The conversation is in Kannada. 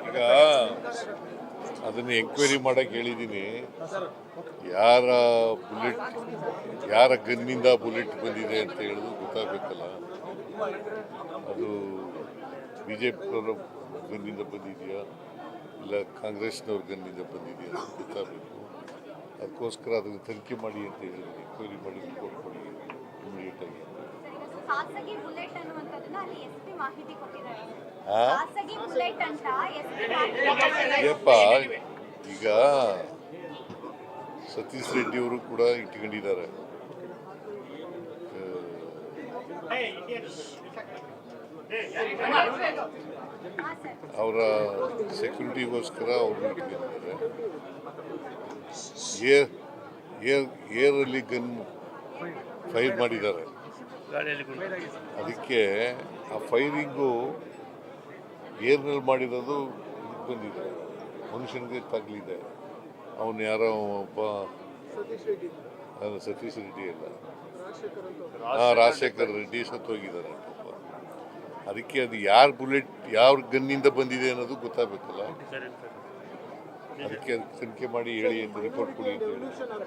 ಈಗ ಅದನ್ನು ಎಂಕ್ವೈರಿ ಮಾಡಕ್ಕೆ ಹೇಳಿದ್ದೀನಿ. ಯಾರ ಗನ್ನಿಂದ ಬುಲೆಟ್ ಬಂದಿದೆ ಅಂತ ಹೇಳೋದು ಗೊತ್ತಾಗಬೇಕಲ್ಲ. ಅದು BJP ಗನ್ನಿಂದ ಬಂದಿದೆಯಾ ಇಲ್ಲ ಕಾಂಗ್ರೆಸ್ನವ್ರ ಗನ್ನಿಂದ ಬಂದಿದೆಯಾ ಅಂತ ಗೊತ್ತಾಗಬೇಕು. ಅದಕ್ಕೋಸ್ಕರ ಅದನ್ನು ತನಿಖೆ ಮಾಡಿ ಅಂತ ಹೇಳಿದ್ದೀನಿ. ಎಂಕ್ವೈರಿ ಮಾಡಿ ರಿಪೋರ್ಟ್ ಕೊಡಿ ಇಮಿಡಿಯೇಟ್ ಆಗಿ. ಯಪ್ಪ, ಈಗ ಸತೀಶ್ ರೆಡ್ಡಿ ಅವರು ಕೂಡ ಇಟ್ಕೊಂಡಿದ್ದಾರೆ. ಅವರ ಸೆಕ್ಯೂರಿಟಿಗೋಸ್ಕರ ಅವರು ಇಟ್ಕೊಂಡಿದ್ದಾರೆ. ಏರಲ್ಲಿ ಗನ್ ಫೈರ್ ಮಾಡಿದ್ದಾರೆ. ಅದಕ್ಕೆ ಆ ಫೈರಿಂಗು ಏರ್ನಲ್ಲಿ ಮಾಡಿರೋದು ಇದಕ್ಕೆ ಬಂದಿದೆ, ಮನುಷ್ಯನಿಗೆ ತಗಲಿದೆ. ಅವನು ಯಾರೋ ಒಬ್ಬ ಸತೀಶ್ ರೆಡ್ಡಿ ಅಲ್ಲ, ರಾಜಶೇಖರ್ ರೆಡ್ಡಿ ಸತ್ತೋಗಿದ್ದಾರೆ ಪಾಪ. ಅದಕ್ಕೆ ಅದು ಯಾವ ಗನ್ನಿಂದ ಬಂದಿದೆ ಅನ್ನೋದು ಗೊತ್ತಾಗಬೇಕಲ್ಲ. ಅದಕ್ಕೆ ತನಿಖೆ ಮಾಡಿ ಹೇಳಿ ಅಂತ ರಿಪೋರ್ಟ್ ಕೊಡಿ ಅಂತ ಹೇಳಿ.